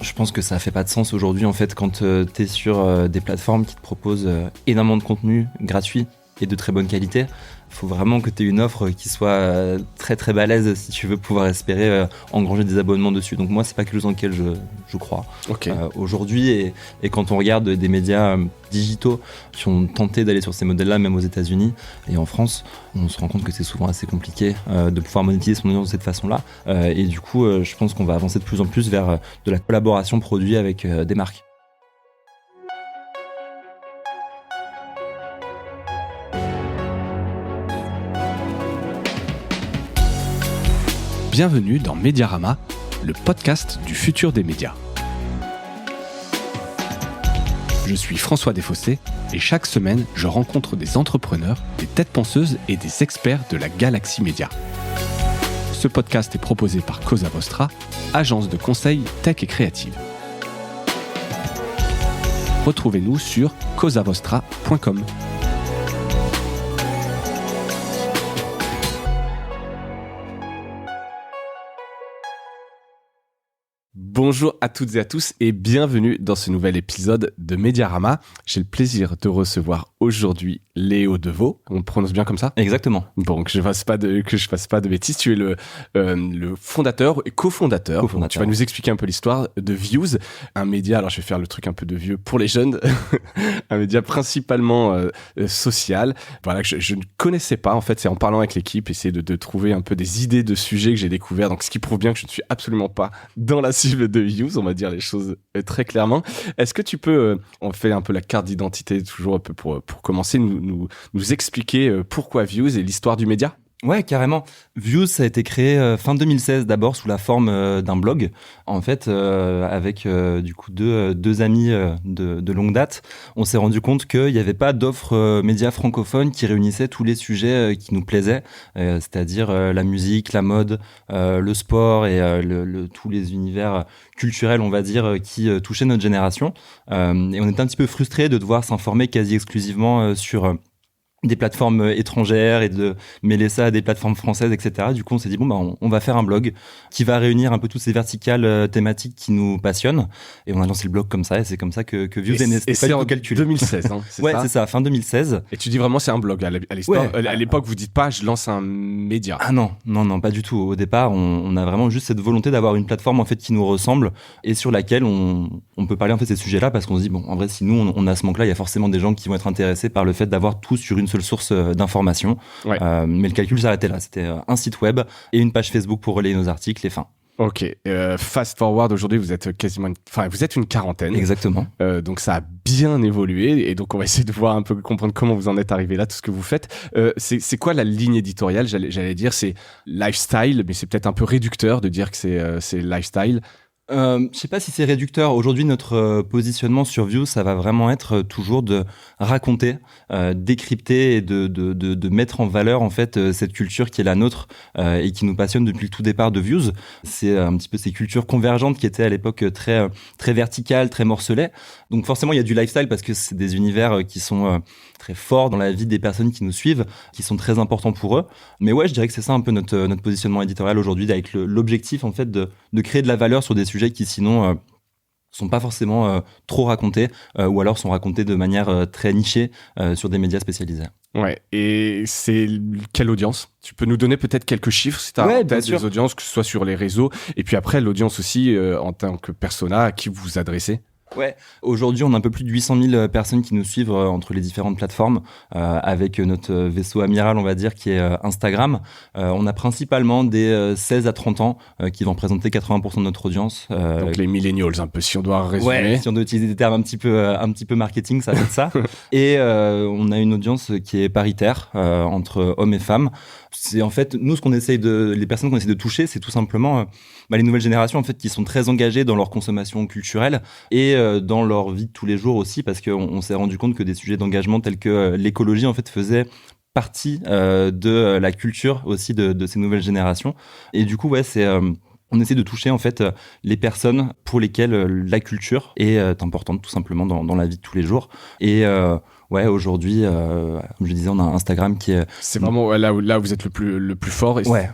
Je pense que ça fait pas de sens aujourd'hui en fait quand tu es sur des plateformes qui te proposent énormément de contenu gratuit et de très bonne qualité. Il faut vraiment que tu aies une offre qui soit très très balèze si tu veux pouvoir espérer engranger des abonnements dessus. Donc moi, c'est pas quelque chose dans lequel je crois. Okay. Aujourd'hui, et quand on regarde des médias digitaux qui ont tenté d'aller sur ces modèles-là, même aux États-Unis et en France, on se rend compte que c'est souvent assez compliqué de pouvoir monétiser son audience de cette façon-là. Et du coup, je pense qu'on va avancer de plus en plus vers de la collaboration produit avec des marques. Bienvenue dans Mediarama, le podcast du futur des médias. Je suis François Desfossés et chaque semaine, je rencontre des entrepreneurs, des têtes penseuses et des experts de la galaxie média. Ce podcast est proposé par Cosa Vostra, agence de conseil tech et créative. Retrouvez-nous sur cosavostra.com. Bonjour à toutes et à tous et bienvenue dans ce nouvel épisode de Mediarama. J'ai le plaisir de recevoir aujourd'hui Léo Deveau. On le prononce bien comme ça ? Exactement. Bon, que je fasse pas de bêtises. Tu es le fondateur et cofondateur. Cofondateur. Tu vas nous expliquer un peu l'histoire de Views, un média. Alors je vais faire le truc un peu de vieux pour les jeunes, un média principalement social. Voilà, que je ne connaissais pas. En fait, c'est en parlant avec l'équipe, essayer de trouver un peu des idées de sujets que j'ai découverts. Donc, ce qui prouve bien que je ne suis absolument pas dans la cible de Views. On va dire les choses très clairement. Est-ce que tu peux, on fait un peu la carte d'identité toujours un peu pour commencer, nous expliquer pourquoi Views et l'histoire du média ? Ouais, carrément. Views, ça a été créé fin 2016, d'abord sous la forme d'un blog, en fait, avec du coup deux amis de longue date. On s'est rendu compte qu'il n'y avait pas d'offre média francophone qui réunissait tous les sujets qui nous plaisaient, c'est-à-dire la musique, la mode, le sport et tous les univers culturels, on va dire, qui touchaient notre génération. Et on était un petit peu frustrés de devoir s'informer quasi exclusivement sur des plateformes étrangères et de mêler ça à des plateformes françaises, etc. Du coup, on s'est dit, on va faire un blog qui va réunir un peu toutes ces verticales thématiques qui nous passionnent. Et on a lancé le blog comme ça, et c'est comme ça que Views est né. Et c'est en 2016, hein, c'est ça ? Ouais, c'est ça, fin 2016. Et tu dis vraiment, c'est un blog à l'histoire. Ouais. À l'époque, vous dites pas, je lance un média. Ah non, pas du tout. Au départ, on a vraiment juste cette volonté d'avoir une plateforme en fait qui nous ressemble et sur laquelle on peut parler en fait de ces sujets-là, parce qu'on se dit, en vrai, si nous, on a ce manque-là, il y a forcément des gens qui vont être intéressés par le fait d'avoir tout sur une seule source d'information. Ouais. Mais le calcul s'arrêtait là. C'était un site web et une page Facebook pour relayer nos articles et fin. Ok. Fast forward, aujourd'hui, vous êtes vous êtes une quarantaine. Exactement. Donc ça a bien évolué et donc on va essayer de voir un peu, comprendre comment vous en êtes arrivé là, tout ce que vous faites. C'est quoi la ligne éditoriale ? J'allais dire c'est lifestyle, mais c'est peut-être un peu réducteur de dire que c'est lifestyle. Je sais pas si c'est réducteur. Aujourd'hui, notre positionnement sur Views, ça va vraiment être toujours de raconter, décrypter et de mettre en valeur en fait cette culture qui est la nôtre et qui nous passionne depuis le tout départ de Views. C'est un petit peu ces cultures convergentes qui étaient à l'époque très très verticales, très morcelées. Donc forcément, il y a du lifestyle parce que c'est des univers qui sont très forts dans la vie des personnes qui nous suivent, qui sont très importants pour eux. Mais ouais, je dirais que c'est ça un peu notre positionnement éditorial aujourd'hui, avec l'objectif en fait de créer de la valeur sur des sujets qui sinon sont pas forcément trop racontés ou alors sont racontés de manière très nichée sur des médias spécialisés. Ouais, et c'est quelle audience ? Tu peux nous donner peut-être quelques chiffres si tu as peut-être des audiences, que ce soit sur les réseaux, et puis après l'audience aussi en tant que persona à qui vous vous adressez ? Ouais, aujourd'hui on a un peu plus de 800 000 personnes qui nous suivent entre les différentes plateformes avec notre vaisseau amiral on va dire qui est Instagram. On a principalement des 16 à 30 ans qui vont représenter 80% de notre audience. Donc les millennials un peu si on doit résumer. Ouais, si on doit utiliser des termes un petit peu marketing, ça va être ça. Et on a une audience qui est paritaire entre hommes et femmes. C'est en fait nous les personnes qu'on essaie de toucher, c'est tout simplement les nouvelles générations en fait qui sont très engagées dans leur consommation culturelle et dans leur vie de tous les jours aussi, parce qu'on s'est rendu compte que des sujets d'engagement tels que l'écologie en fait faisaient partie de la culture aussi de ces nouvelles générations. Et du coup on essaie de toucher en fait les personnes pour lesquelles la culture est importante tout simplement dans la vie de tous les jours. Et aujourd'hui, comme je disais, on a un Instagram qui est... C'est vraiment là où vous êtes le plus fort. Ouais.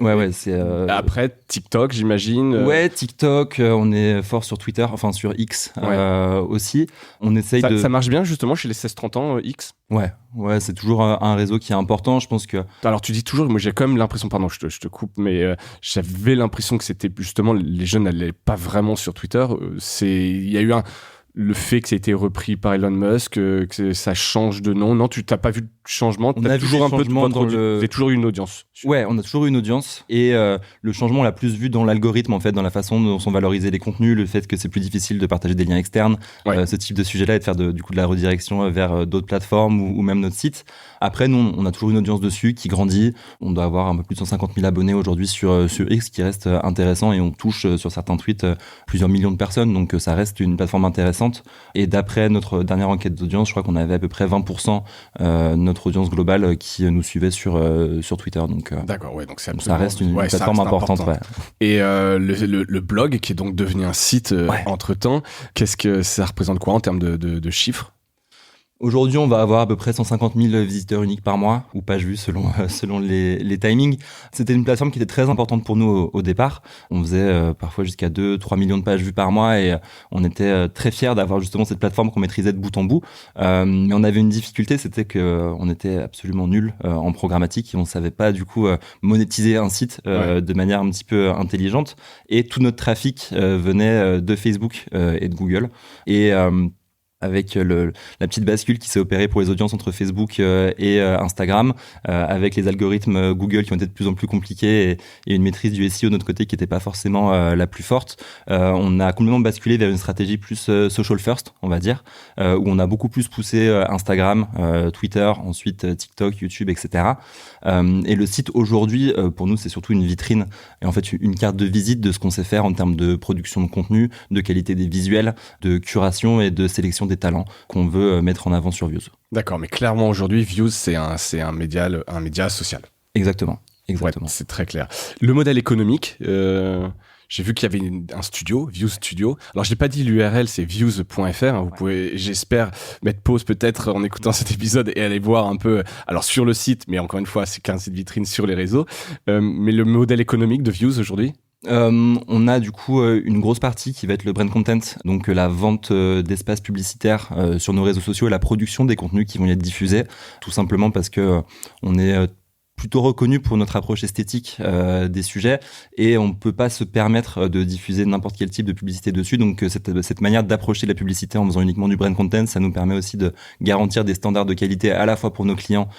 Ouais, c'est. Après, TikTok, j'imagine. Ouais, TikTok, on est fort sur Twitter, enfin sur X aussi. On essaye ça marche bien justement chez les 16-30 ans, X. Ouais, c'est toujours un réseau qui est important. Je pense que. Alors tu dis toujours, moi j'ai quand même l'impression, pardon, je te coupe, mais j'avais l'impression que c'était justement les jeunes n'allaient pas vraiment sur Twitter. Il y a eu le fait que ça a été repris par Elon Musk, que ça change de nom. Non, tu n'as pas vu de changement. On a toujours un peu de changement vous avez toujours eu une audience. Ouais, on a toujours eu une audience et le changement on l'a plus vu dans l'algorithme en fait, dans la façon dont sont valorisés les contenus, le fait que c'est plus difficile de partager des liens externes, ce type de sujet-là et de faire du coup de la redirection vers d'autres plateformes ou même notre site. Après, nous, on a toujours une audience dessus qui grandit. On doit avoir un peu plus de 150 000 abonnés aujourd'hui sur X, qui reste intéressant et on touche sur certains tweets plusieurs millions de personnes, donc ça reste une plateforme intéressante. Et d'après notre dernière enquête d'audience, je crois qu'on avait à peu près 20% notre audience globale qui nous suivait sur Twitter. Donc, d'accord, ouais, donc ça reste une plateforme importante. Ouais. Et le blog, qui est donc devenu un site entre-temps, qu'est-ce que ça représente quoi en termes de chiffres ? Aujourd'hui, on va avoir à peu près 150 000 visiteurs uniques par mois, ou pages vues selon les timings. C'était une plateforme qui était très importante pour nous au départ. On faisait parfois jusqu'à 2-3 millions de pages vues par mois et on était très fiers d'avoir justement cette plateforme qu'on maîtrisait de bout en bout. Mais on avait une difficulté, c'était qu'on était absolument nuls en programmatique et on savait pas du coup monétiser un site de manière un petit peu intelligente. Et tout notre trafic venait de Facebook et de Google. Et avec la petite bascule qui s'est opérée pour les audiences entre Facebook et Instagram, avec les algorithmes Google qui ont été de plus en plus compliqués et une maîtrise du SEO de notre côté qui n'était pas forcément la plus forte. On a complètement basculé vers une stratégie plus social first, on va dire, où on a beaucoup plus poussé Instagram, Twitter, ensuite TikTok, YouTube, etc. Et le site aujourd'hui, pour nous, c'est surtout une vitrine et en fait une carte de visite de ce qu'on sait faire en termes de production de contenu, de qualité des visuels, de curation et de sélection des talents qu'on veut mettre en avant sur Views. D'accord, mais clairement aujourd'hui, Views, c'est un média social. Exactement. Ouais, c'est très clair. Le modèle économique, j'ai vu qu'il y avait un studio, Views Studio. Alors, je n'ai pas dit l'URL, c'est views.fr. Vous pouvez, j'espère, mettre pause peut-être en écoutant cet épisode et aller voir un peu, alors sur le site, mais encore une fois, c'est qu'un site vitrine sur les réseaux. Mais le modèle économique de Views aujourd'hui ? On a du coup une grosse partie qui va être le brand content, donc la vente d'espaces publicitaires sur nos réseaux sociaux et la production des contenus qui vont y être diffusés, tout simplement parce que on est plutôt reconnu pour notre approche esthétique des sujets et on peut pas se permettre de diffuser n'importe quel type de publicité dessus. Donc cette manière d'approcher la publicité en faisant uniquement du brand content, ça nous permet aussi de garantir des standards de qualité à la fois pour nos clients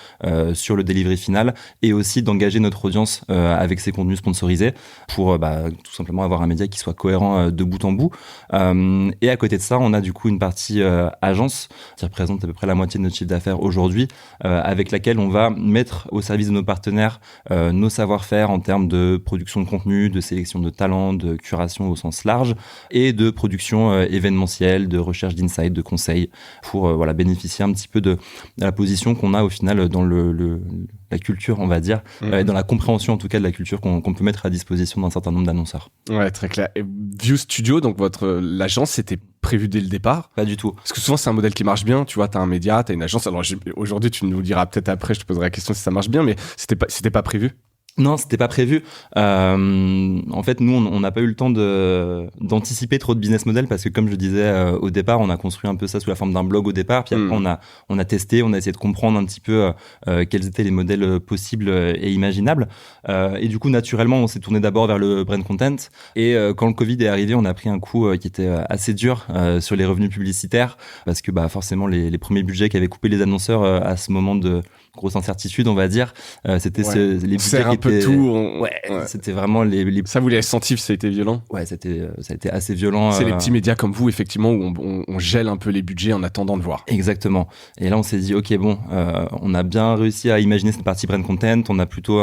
sur le delivery final et aussi d'engager notre audience avec ces contenus sponsorisés pour tout simplement avoir un média qui soit cohérent de bout en bout. Et à côté de ça, on a du coup une partie agence qui représente à peu près la moitié de notre chiffre d'affaires aujourd'hui, avec laquelle on va mettre au service de nos partenaires nos savoir-faire en termes de production de contenu, de sélection de talents, de curation au sens large et de production événementielle, de recherche d'insights, de conseils pour bénéficier un petit peu de la position qu'on a au final dans la culture, on va dire, dans la compréhension en tout cas de la culture qu'on peut mettre à disposition d'un certain nombre d'annonceurs. Ouais, très clair. Et Views Studio, donc l'agence, c'était prévu dès le départ? Pas du tout. Parce que souvent, c'est un modèle qui marche bien. Tu vois, t'as un média, t'as une agence. Alors aujourd'hui, tu nous le diras peut-être après, je te poserai la question si ça marche bien, mais c'était pas prévu. Non, c'était pas prévu. En fait, nous, on n'a pas eu le temps d'anticiper trop de business model parce que, comme je disais au départ, on a construit un peu ça sous la forme d'un blog au départ. Puis après, on a testé, on a essayé de comprendre un petit peu quels étaient les modèles possibles et imaginables. Et du coup, naturellement, on s'est tourné d'abord vers le brand content. Et quand le Covid est arrivé, on a pris un coup qui était assez dur sur les revenus publicitaires parce que forcément, les premiers budgets qu'avaient coupé les annonceurs à ce moment de grosse incertitude, on va dire, c'était les budgets qui étaient... tout. C'était vraiment les... Ça, vous l'avez senti, ça a été violent? Ouais, ça a été assez violent. C'est les petits médias comme vous, effectivement, où on gèle un peu les budgets en attendant de voir. Exactement. Et là, on s'est dit, ok, bon, on a bien réussi à imaginer cette partie brand content, on a plutôt...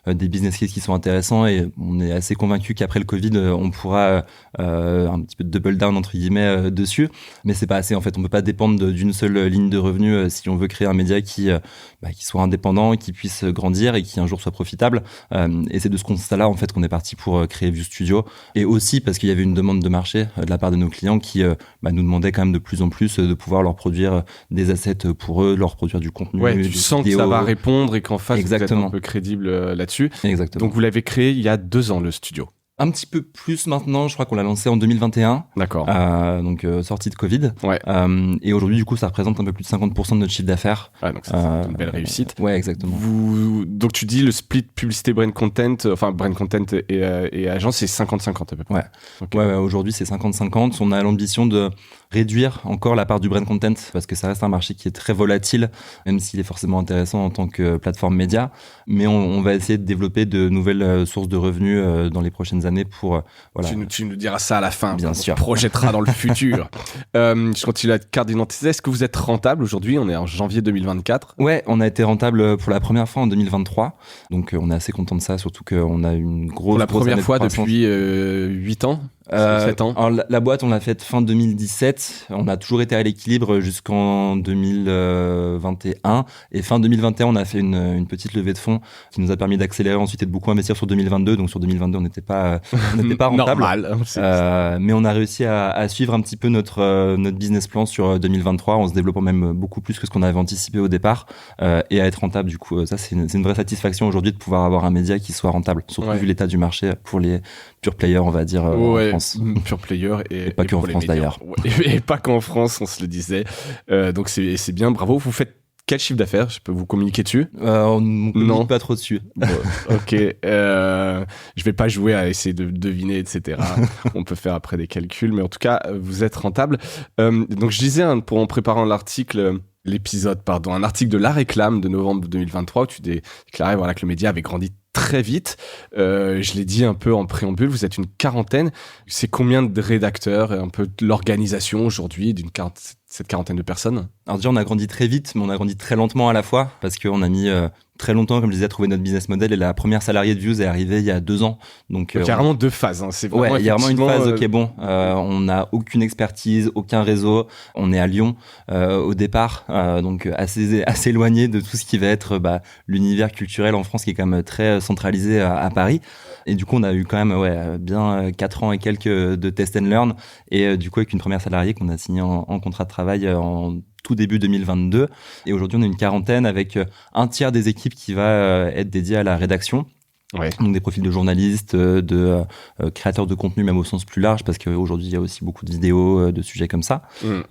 des business cases qui sont intéressants et on est assez convaincu qu'après le Covid, on pourra un petit peu de double down entre guillemets dessus. Mais c'est pas assez en fait. On peut pas dépendre d'une seule ligne de revenus si on veut créer un média qui soit indépendant, qui puisse grandir et qui un jour soit profitable. Et c'est de ce constat-là en fait qu'on est parti pour créer Views Studio. Et aussi parce qu'il y avait une demande de marché de la part de nos clients qui nous demandaient quand même de plus en plus de pouvoir leur produire des assets pour eux, leur produire du contenu. Ouais, tu sens vidéo. Que ça va répondre et qu'en face vous êtes un peu crédible là-dessus. là-dessus. Exactement. Donc vous l'avez créé il y a 2 ans, le studio. Un petit peu plus maintenant, je crois qu'on l'a lancé en 2021. D'accord. Donc sortie de Covid. Ouais. Et aujourd'hui, du coup, ça représente un peu plus de 50% de notre chiffre d'affaires. Ouais, donc c'est une belle réussite. Ouais, exactement. Donc tu dis le split publicité brand content, enfin brand content et agence, c'est 50-50 à peu près. Ouais. Okay. Ouais, aujourd'hui c'est 50-50. On a l'ambition de réduire encore la part du brand content parce que ça reste un marché qui est très volatile, même s'il est forcément intéressant en tant que plateforme média. Mais on va essayer de développer de nouvelles sources de revenus dans les prochaines années pour voilà. Tu nous diras ça à la fin. Bien sûr. On projettera dans le futur. Je continue la carte d'identité. Est-ce que vous êtes rentable aujourd'hui? On est en janvier 2024. Ouais, on a été rentable pour la première fois en 2023. Donc on est assez content de ça, surtout qu'on a une grosse. Pour la première fois année de depuis 8 ans. 7 ans. Alors, la boîte, on l'a faite fin 2017. On a toujours été à l'équilibre jusqu'en 2021. Et fin 2021, on a fait une petite levée de fonds qui nous a permis d'accélérer ensuite et de beaucoup investir sur 2022. Donc sur 2022, on n'était pas rentable. Normal. Mais on a réussi à suivre un petit peu notre business plan sur 2023 en se développant même beaucoup plus que ce qu'on avait anticipé au départ et à être rentable. Du coup, ça, c'est une vraie satisfaction aujourd'hui de pouvoir avoir un média qui soit rentable, surtout vu l'état du marché pour les pure players, on va dire, en France. Pure player et pas qu'en France d'ailleurs. Et pas qu'en France, on se le disait. Donc c'est bien, bravo. Vous faites quel chiffre d'affaires? Je peux vous communiquer dessus? On ne communique pas trop dessus. Ok. Je vais pas jouer à essayer de deviner, etc. On peut faire après des calculs, mais en tout cas, vous êtes rentable. Donc je disais, pour en préparant l'épisode, un article de La Réclame de novembre 2023 où tu déclarais que le média avait grandi très vite. Je l'ai dit un peu en préambule, vous êtes une quarantaine. C'est combien de rédacteurs et un peu de l'organisation aujourd'hui cette quarantaine de personnes? Alors déjà, on a grandi très vite, mais on a grandi très lentement à la fois parce qu'on a mis très longtemps, comme je disais, à trouver notre business model et la première salariée de Views est arrivée il y a 2 ans. Donc il y a vraiment 2 phases. Hein. C'est vraiment il y a vraiment une phase, ok, bon, on n'a aucune expertise, aucun réseau. On est à Lyon au départ, donc assez éloigné de tout ce qui va être l'univers culturel en France qui est quand même très centralisé à Paris. Et du coup, on a eu quand même bien 4 ans et quelques de test and learn. Et du coup, avec une première salariée qu'on a signée en contrat de travail en tout début 2022. Et aujourd'hui, on est une quarantaine avec un tiers des équipes qui va être dédié à la rédaction. Ouais. Donc des profils de journalistes, de créateurs de contenu même au sens plus large parce qu'aujourd'hui il y a aussi beaucoup de vidéos, de sujets comme ça.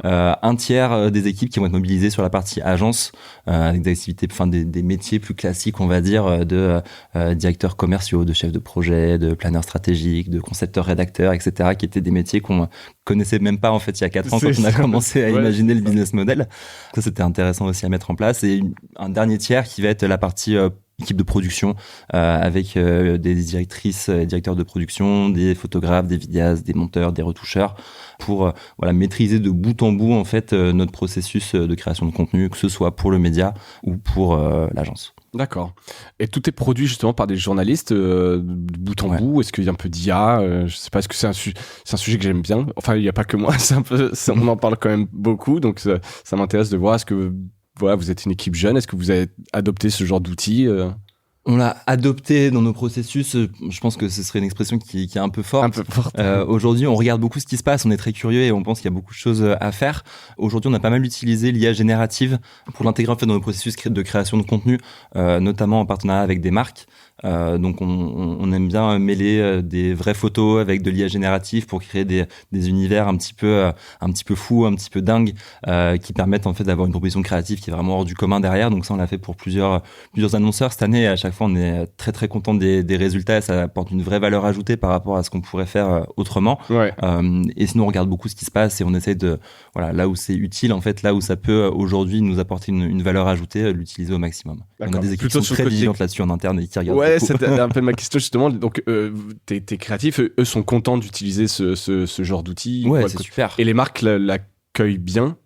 Un tiers des équipes qui vont être mobilisées sur la partie agence avec des activités, des métiers plus classiques on va dire de directeurs commerciaux, de chefs de projet, de planeurs stratégiques, de concepteurs rédacteurs, etc. qui étaient des métiers qu'on connaissait même pas en fait il y a 4 ans quand on a commencé à imaginer le business model. Ça c'était intéressant aussi à mettre en place. Et un dernier tiers qui va être la partie équipe de production avec des directrices et directeurs de production, des photographes, des vidéastes, des monteurs, des retoucheurs pour maîtriser de bout en bout en fait notre processus de création de contenu, que ce soit pour le média ou pour l'agence. D'accord. Et tout est produit justement par des journalistes de bout en bout. Est-ce qu'il y a un peu d'IA? Je sais pas. Est-ce que c'est un sujet que j'aime bien? Enfin, il n'y a pas que moi. On en parle quand même beaucoup. Donc ça m'intéresse de voir. Est-ce que vous êtes une équipe jeune? Est-ce que vous avez adopté ce genre d'outils? On l'a adopté dans nos processus. Je pense que ce serait une expression qui est un peu forte. Aujourd'hui, on regarde beaucoup ce qui se passe. On est très curieux et on pense qu'il y a beaucoup de choses à faire. Aujourd'hui, on a pas mal utilisé l'IA générative pour l'intégrer en fait dans nos processus de création de contenu, notamment en partenariat avec des marques. Donc on aime bien mêler des vraies photos avec de l'IA générative pour créer des univers un petit peu fous, un petit peu dingues, qui permettent en fait d'avoir une proposition créative qui est vraiment hors du commun derrière. Donc ça on l'a fait pour plusieurs annonceurs cette année et à chaque fois on est très très content des résultats. Ça apporte une vraie valeur ajoutée par rapport à ce qu'on pourrait faire autrement. Et sinon on regarde beaucoup ce qui se passe et on essaie de là où c'est utile en fait, là où ça peut aujourd'hui nous apporter une valeur ajoutée, l'utiliser au maximum. D'accord. On a des équipes qui sont très vigilantes là-dessus en interne et qui regardent. Ouais, c'était un peu ma question justement. Donc, tes créatifs, eux sont contents d'utiliser ce genre d'outils. Ouais, c'est super. Et les marques l'accueillent bien?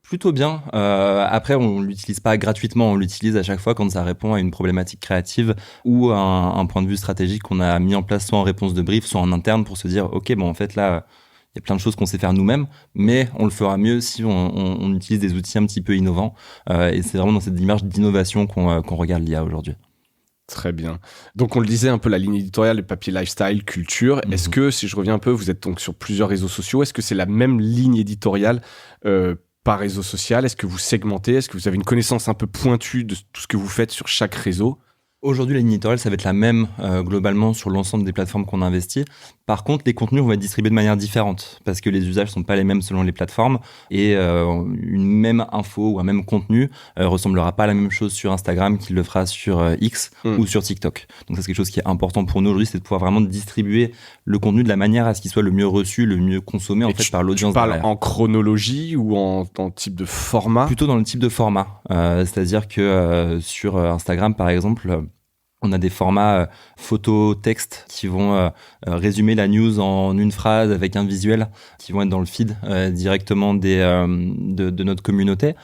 Plutôt bien. Après, on l'utilise pas gratuitement. On l'utilise à chaque fois quand ça répond à une problématique créative ou à un point de vue stratégique qu'on a mis en place soit en réponse de brief, soit en interne pour se dire, OK, bon, en fait, là, il y a plein de choses qu'on sait faire nous-mêmes, mais on le fera mieux si on utilise des outils un petit peu innovants. Et c'est vraiment dans cette démarche d'innovation qu'on regarde l'IA aujourd'hui. Très bien. Donc, on le disait un peu, la ligne éditoriale, le papier lifestyle, culture. Est-ce que, si je reviens un peu, vous êtes donc sur plusieurs réseaux sociaux, est-ce que c'est la même ligne éditoriale par réseau social? Est-ce que vous segmentez? Est-ce que vous avez une connaissance un peu pointue de tout ce que vous faites sur chaque réseau? Aujourd'hui, la ligne éditoriale, ça va être la même globalement sur l'ensemble des plateformes qu'on investit. Par contre, les contenus, on va être distribués de manière différente parce que les usages sont pas les mêmes selon les plateformes et une même info ou un même contenu ressemblera pas à la même chose sur Instagram qu'il le fera sur X ou sur TikTok. Donc ça, c'est quelque chose qui est important pour nous aujourd'hui, c'est de pouvoir vraiment distribuer le contenu de la manière à ce qu'il soit le mieux reçu, le mieux consommé par l'audience. Tu parles derrière. en chronologie ou en type de format? Plutôt dans le type de format. C'est-à-dire que sur Instagram, par exemple, on a des formats photo-texte qui vont résumer la news en une phrase avec un visuel qui vont être dans le feed directement de notre communauté.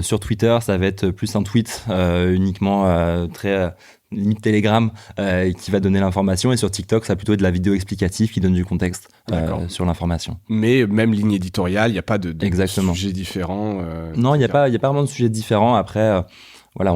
Sur Twitter, ça va être plus un tweet uniquement très limite Telegram qui va donner l'information, et sur TikTok, ça va plutôt être de la vidéo explicative qui donne du contexte sur l'information. Mais même ligne éditoriale, il n'y a pas de Exactement. sujets différents. Non, il n'y a pas vraiment de sujets différents. Après, voilà,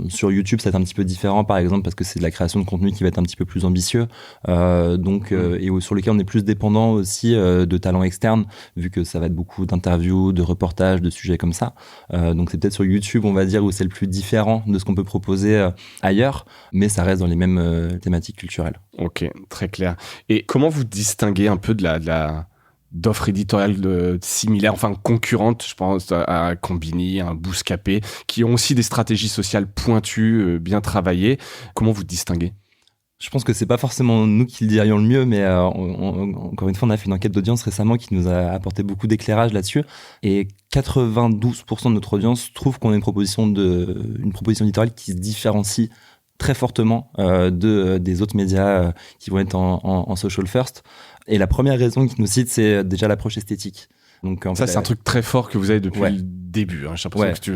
sur YouTube, c'est un petit peu différent, par exemple, parce que c'est de la création de contenu qui va être un petit peu plus ambitieux, et sur lequel on est plus dépendant aussi de talents externes, vu que ça va être beaucoup d'interviews, de reportages, de sujets comme ça. Donc c'est peut-être sur YouTube, on va dire, où c'est le plus différent de ce qu'on peut proposer ailleurs, mais ça reste dans les mêmes thématiques culturelles. Ok, très clair. Et comment vous distinguez un peu d'offres éditoriales similaires, enfin concurrentes, je pense à Konbini, à Bouscapé, qui ont aussi des stratégies sociales pointues, bien travaillées. Comment vous distinguez ? Je pense que c'est pas forcément nous qui le dirions le mieux, mais encore une fois, on a fait une enquête d'audience récemment qui nous a apporté beaucoup d'éclairage là-dessus. Et 92% de notre audience trouve qu'on a une proposition éditoriale qui se différencie très fortement des autres médias qui vont être en social first. Et la première raison qu'ils nous citent, c'est déjà l'approche esthétique. Donc, ça, c'est un truc très fort que vous avez depuis le début. J'ai l'impression que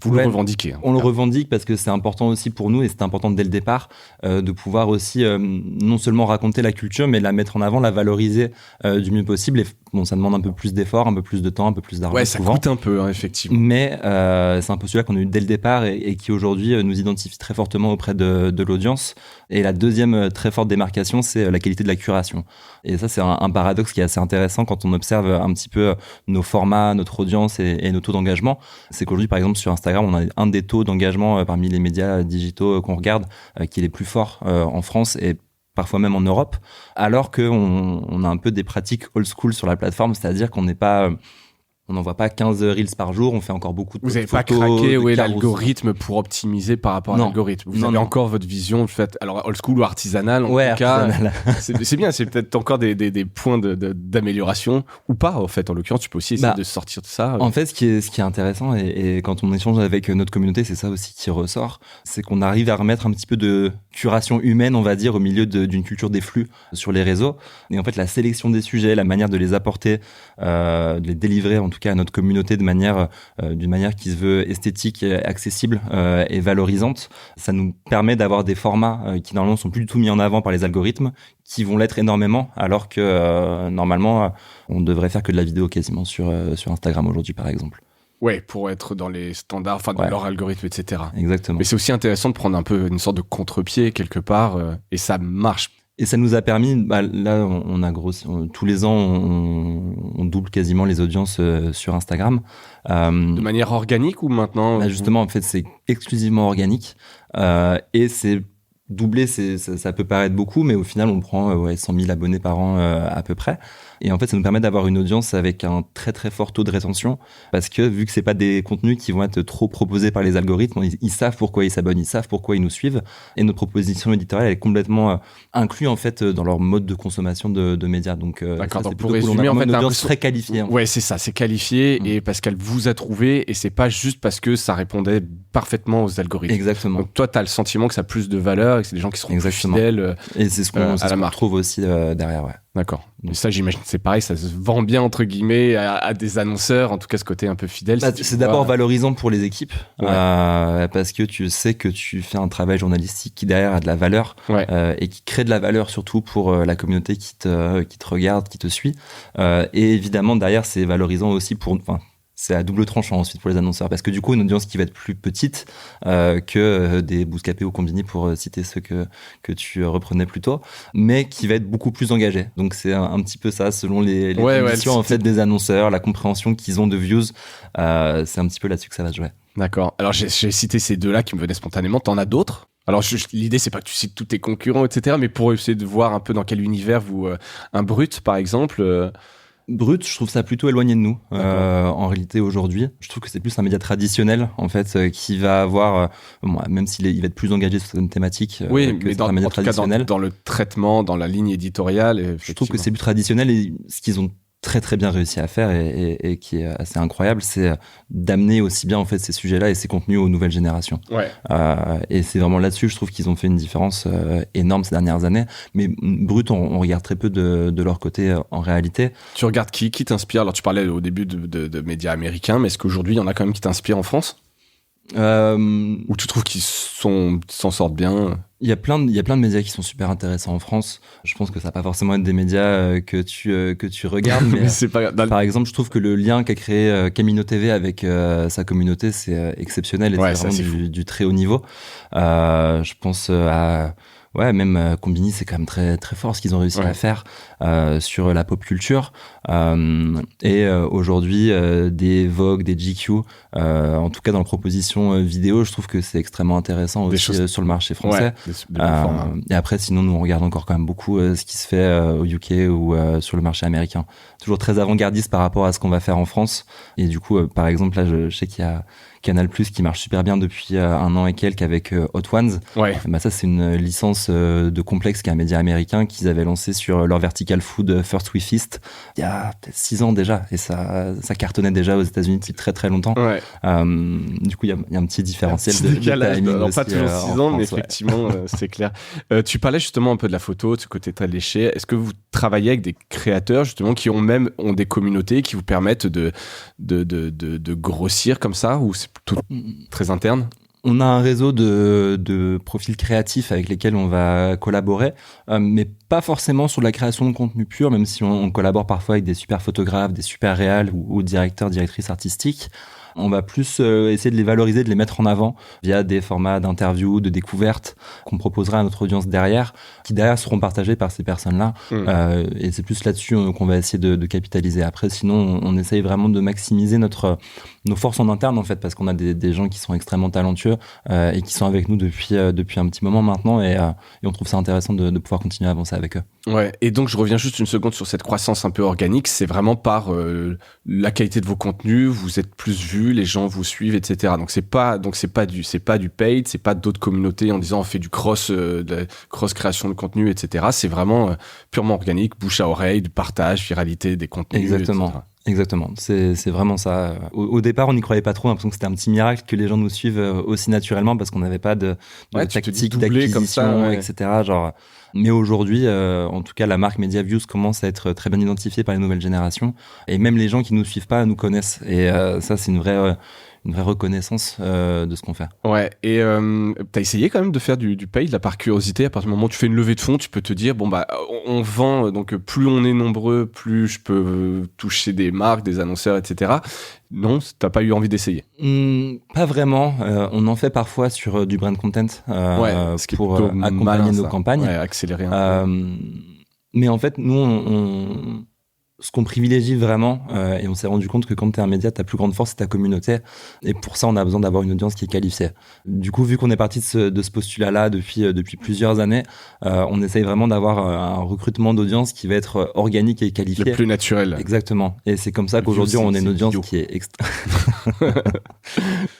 vous le revendiquez. On le revendique parce que c'est important aussi pour nous, et c'est important dès le départ de pouvoir aussi non seulement raconter la culture, mais la mettre en avant, la valoriser du mieux possible. Et ça demande un peu plus d'efforts, un peu plus de temps, un peu plus d'argent. Ouais, ça coûte un peu, effectivement. Mais c'est un postulat qu'on a eu dès le départ et qui aujourd'hui nous identifie très fortement auprès de l'audience. Et la deuxième très forte démarcation, c'est la qualité de la curation. Et ça, c'est un paradoxe qui est assez intéressant quand on observe un petit peu nos formats, notre audience et nos taux d'engagement. C'est qu'aujourd'hui, par exemple, sur Instagram, on a un des taux d'engagement parmi les médias digitaux qu'on regarde qui est les plus forts en France et parfois même en Europe, alors qu'on a un peu des pratiques old school sur la plateforme, c'est-à-dire qu'on n'est pas... On n'envoie pas 15 reels par jour, on fait encore beaucoup de photos. Vous n'avez pas craqué l'algorithme pour optimiser par rapport à l'algorithme. Vous avez encore votre vision, vous faites alors old school ou artisanal en tout cas. C'est bien, c'est peut-être encore des points d'amélioration ou pas en fait. En l'occurrence, tu peux aussi essayer de sortir de ça. En fait, ce qui est intéressant et quand on échange avec notre communauté, c'est ça aussi qui ressort, c'est qu'on arrive à remettre un petit peu de curation humaine, on va dire, au milieu d'une culture des flux sur les réseaux. Et en fait, la sélection des sujets, la manière de les apporter, de les délivrer en tout cas à notre communauté d'une manière qui se veut esthétique, accessible et valorisante, ça nous permet d'avoir des formats qui normalement sont plus du tout mis en avant par les algorithmes, qui vont l'être énormément, alors que normalement on devrait faire que de la vidéo quasiment sur Instagram aujourd'hui par exemple. Ouais, pour être dans les standards, enfin, de leur algorithme, etc. Exactement. Mais c'est aussi intéressant de prendre un peu une sorte de contre-pied quelque part, et ça marche. Et ça nous a permis, là, on a grossi, tous les ans, on double quasiment les audiences sur Instagram. De manière organique ou maintenant justement, en fait, c'est exclusivement organique. Et c'est doublé, ça peut paraître beaucoup, mais au final, on prend 100 000 abonnés par an à peu près. Et en fait, ça nous permet d'avoir une audience avec un très très fort taux de rétention, parce que vu que c'est pas des contenus qui vont être trop proposés par les algorithmes, ils savent pourquoi ils s'abonnent, ils savent pourquoi ils nous suivent, et notre proposition éditoriale elle est complètement inclue en fait dans leur mode de consommation de médias. Donc, d'accord. Ça, donc pour résumer, on a une audience très qualifiée. Ouais, c'est ça, c'est qualifié et parce qu'elle vous a trouvé, et c'est pas juste parce que ça répondait parfaitement aux algorithmes. Exactement. Donc toi, t'as le sentiment que ça a plus de valeur et que c'est des gens qui seront plus fidèles. Et c'est ce qu'on retrouve aussi derrière, ouais. D'accord. Mais ça, j'imagine, c'est pareil, ça se vend bien, entre guillemets, à des annonceurs, en tout cas, ce côté un peu fidèle. C'est d'abord valorisant pour les équipes, parce que tu sais que tu fais un travail journalistique qui, derrière, a de la valeur, et qui crée de la valeur, surtout pour la communauté qui te regarde, qui te suit. Et évidemment, derrière, c'est valorisant aussi c'est à double tranchant ensuite pour les annonceurs, parce que du coup, une audience qui va être plus petite que des Bouscapé ou Combini, pour citer ceux que tu reprenais plus tôt, mais qui va être beaucoup plus engagée. Donc c'est un petit peu ça, selon les conditions en fait des annonceurs, la compréhension qu'ils ont de views, c'est un petit peu là-dessus que ça va se jouer. D'accord. Alors j'ai cité ces deux-là qui me venaient spontanément. T'en as d'autres ? Alors l'idée c'est pas que tu cites tous tes concurrents, etc., mais pour essayer de voir un peu dans quel univers vous un Brut par exemple. Brut, je trouve ça plutôt éloigné de nous. En réalité, aujourd'hui, je trouve que c'est plus un média traditionnel, en fait, qui va avoir, même s'il va être plus engagé sur certaines thématiques, oui, que mais un média en tout traditionnel. Cas, dans le traitement, dans la ligne éditoriale. Je trouve que c'est plus traditionnel, et ce qu'ils ont très très bien réussi à faire et qui est assez incroyable, c'est d'amener aussi bien en fait ces sujets-là et ces contenus aux nouvelles générations. Ouais. Et c'est vraiment là-dessus, je trouve qu'ils ont fait une différence énorme ces dernières années. Mais Brut, on regarde très peu de leur côté en réalité. Tu regardes qui t'inspire ? Alors tu parlais au début de médias américains, mais est-ce qu'aujourd'hui il y en a quand même qui t'inspirent en France ? Ou tu trouves qu'ils s'en sortent bien ? Il y a plein de médias qui sont super intéressants en France. Je pense que ça va pas forcément être des médias que tu regardes, mais c'est pas... par exemple, je trouve que le lien qu'a créé Camino TV avec sa communauté, c'est exceptionnel et c'est vraiment du très haut niveau. Je pense à même Combini, c'est quand même très très fort ce qu'ils ont réussi à faire sur la pop culture. Et aujourd'hui, des Vogue, des GQ, en tout cas dans la proposition vidéo, je trouve que c'est extrêmement intéressant aussi sur le marché français. Et après, sinon, nous on regarde encore quand même beaucoup ce qui se fait au UK ou sur le marché américain. Toujours très avant-gardiste par rapport à ce qu'on va faire en France. Et du coup, par exemple, là, je sais qu'il y a Canal+ qui marche super bien depuis un an et quelques avec Hot Ones. Ouais. Bah ça, c'est une licence de Complex, qui est un média américain qu'ils avaient lancé sur leur vertical food First We Feast il y a peut-être 6 ans déjà, et ça cartonnait déjà aux États-Unis depuis très très longtemps. Ouais. Du coup, il y a un petit différentiel de timing. Alors, pas toujours 6 ans, France, mais effectivement, c'est clair. Tu parlais justement un peu de la photo, de ce côté très léché. Est-ce que vous travaillez avec des créateurs justement qui ont des communautés qui vous permettent de grossir comme ça, ou c'est plutôt très interne? On a un réseau de profils créatifs avec lesquels on va collaborer, mais pas forcément sur la création de contenu pur, même si on collabore parfois avec des super photographes, des super réals ou directeurs, directrices artistiques. On va plus essayer de les valoriser, de les mettre en avant via des formats d'interviews, de découvertes qu'on proposera à notre audience derrière, qui derrière seront partagés par ces personnes-là. Et c'est plus là-dessus qu'on va essayer de capitaliser. Après, sinon, on essaye vraiment de maximiser nos forces en interne, en fait, parce qu'on a des gens qui sont extrêmement talentueux et qui sont avec nous depuis un petit moment maintenant, et on trouve ça intéressant de pouvoir continuer à avancer avec eux. Ouais, et donc je reviens juste une seconde sur cette croissance un peu organique. C'est vraiment par la qualité de vos contenus, vous êtes plus vus, les gens vous suivent, etc. Donc c'est pas du paid, c'est pas d'autres communautés en disant on fait du cross création de contenu, etc. C'est vraiment purement organique, bouche à oreille, du partage, viralité des contenus. Exactement. Etc. Exactement, c'est vraiment ça. Au départ, on n'y croyait pas trop, on a l'impression que c'était un petit miracle que les gens nous suivent aussi naturellement, parce qu'on n'avait pas de tactique d'acquisition, etc. Mais aujourd'hui, en tout cas, la marque MediaViews commence à être très bien identifiée par les nouvelles générations, et même les gens qui nous suivent pas nous connaissent. Et ça, c'est une vraie reconnaissance de ce qu'on fait. Ouais, et t'as essayé quand même de faire du paid, là, par curiosité. À partir du moment où tu fais une levée de fonds, tu peux te dire, bon bah, on vend, donc plus on est nombreux, plus je peux toucher des marques, des annonceurs, etc. Non, t'as pas eu envie d'essayer? Pas vraiment. On en fait parfois sur du brand content pour accompagner nos campagnes. Ouais, accélérer un peu. Mais en fait, nous, ce qu'on privilégie vraiment, et on s'est rendu compte que quand t'es un média, ta plus grande force, c'est ta communauté. Et pour ça, on a besoin d'avoir une audience qui est qualifiée. Du coup, vu qu'on est parti de ce postulat-là depuis plusieurs années, on essaye vraiment d'avoir un recrutement d'audience qui va être organique et qualifié. Le plus naturel. Exactement. Et c'est comme ça qu'aujourd'hui, on a une audience qui est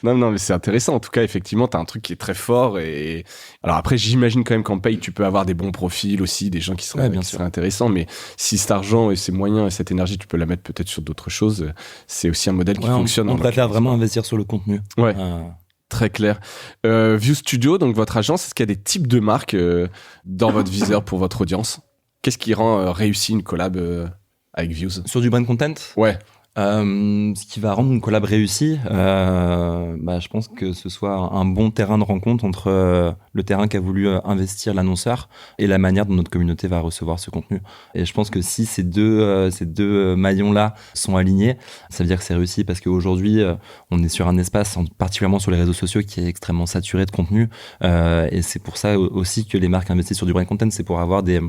Non, mais c'est intéressant. En tout cas, effectivement, t'as un truc qui est très fort. Et alors après, j'imagine quand même qu'en paye, tu peux avoir des bons profils aussi, des gens qui seraient intéressants. Mais si cet argent et ces moyens et cette énergie, tu peux la mettre peut-être sur d'autres choses, c'est aussi un modèle qui fonctionne. On préfère vraiment investir sur le contenu. Ouais. Très clair. View Studio, donc votre agence, est-ce qu'il y a des types de marques dans votre viseur pour votre audience? Qu'est-ce qui rend réussi une collab avec Views? Sur du brand content? Ouais. Ce qui va rendre une collab réussie, je pense que ce soit un bon terrain de rencontre entre le terrain qu'a voulu investir l'annonceur et la manière dont notre communauté va recevoir ce contenu. Et je pense que si ces deux maillons-là sont alignés, ça veut dire que c'est réussi parce qu'aujourd'hui, on est sur un espace, particulièrement sur les réseaux sociaux, qui est extrêmement saturé de contenu. Et c'est pour ça aussi que les marques investissent sur du brand content, c'est pour avoir des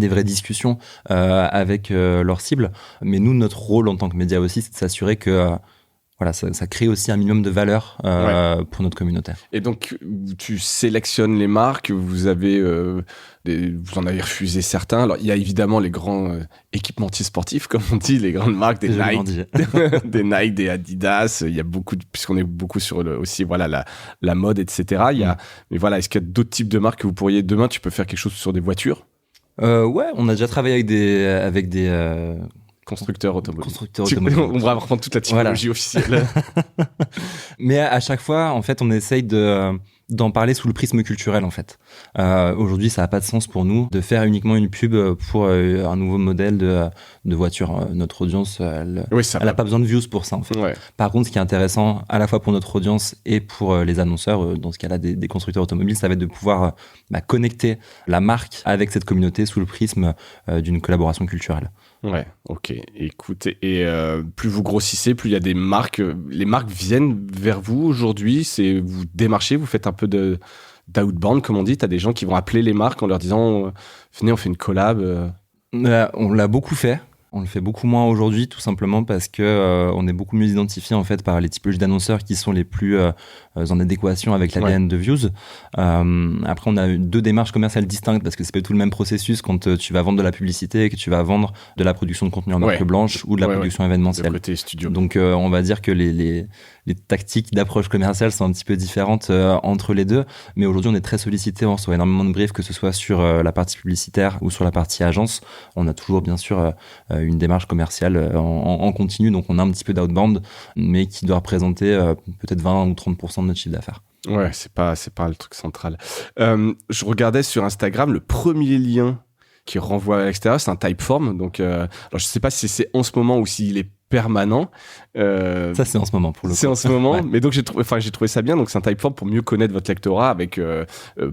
vraies discussions avec leur cible. Mais nous, notre rôle en tant que média aussi, c'est de s'assurer que ça crée aussi un minimum de valeur pour notre communauté. Et donc, tu sélectionnes les marques, vous en avez refusé certains. Alors, il y a évidemment les grands équipementiers sportifs, comme on dit, les grandes marques, des Nike, des Nike, des Adidas. Il y a beaucoup, puisqu'on est beaucoup sur aussi, la mode, etc. Mais voilà, est-ce qu'il y a d'autres types de marques que vous pourriez, demain, tu peux faire quelque chose sur des voitures? On a déjà travaillé avec des constructeurs automobiles. On va reprendre toute la typologie officielle. Mais à chaque fois, en fait, on essaye d'en parler sous le prisme culturel, en fait. Aujourd'hui, ça n'a pas de sens pour nous de faire uniquement une pub pour un nouveau modèle de voiture. Notre audience, elle n'a pas besoin de views pour ça, en fait. Ouais. Par contre, ce qui est intéressant, à la fois pour notre audience et pour les annonceurs, dans ce cas-là, des constructeurs automobiles, ça va être de pouvoir connecter la marque avec cette communauté sous le prisme d'une collaboration culturelle. Ouais, ok. Écoutez, et plus vous grossissez, plus il y a des marques. Les marques viennent vers vous aujourd'hui. Vous démarchez, vous faites un peu d'outbound, comme on dit. T'as des gens qui vont appeler les marques en leur disant venez, on fait une collab. On l'a beaucoup fait. On le fait beaucoup moins aujourd'hui, tout simplement parce que on est beaucoup mieux identifié en fait par les typologies d'annonceurs qui sont les plus en adéquation avec l'ADN de Views. Après, on a deux démarches commerciales distinctes parce que c'est pas tout le même processus quand tu vas vendre de la publicité et que tu vas vendre de la production de contenu en marque blanche ou de la production événementielle. Le côté studio. Donc, on va dire que les tactiques d'approche commerciale sont un petit peu différentes entre les deux. Mais aujourd'hui, on est très sollicité, on reçoit énormément de briefs, que ce soit sur la partie publicitaire ou sur la partie agence. On a toujours, bien sûr, une démarche commerciale en continu, donc on a un petit peu d'outbound, mais qui doit représenter peut-être 20 ou 30% de notre chiffre d'affaires. Ouais, c'est pas le truc central. Je regardais sur Instagram, le premier lien qui renvoie à l'extérieur, c'est un Typeform. Donc, alors je sais pas si c'est en ce moment ou s'il est permanent. Ça, c'est en ce moment, pour le coup. C'est en ce moment, mais donc j'ai trouvé ça bien. Donc c'est un Typeform pour mieux connaître votre lectorat avec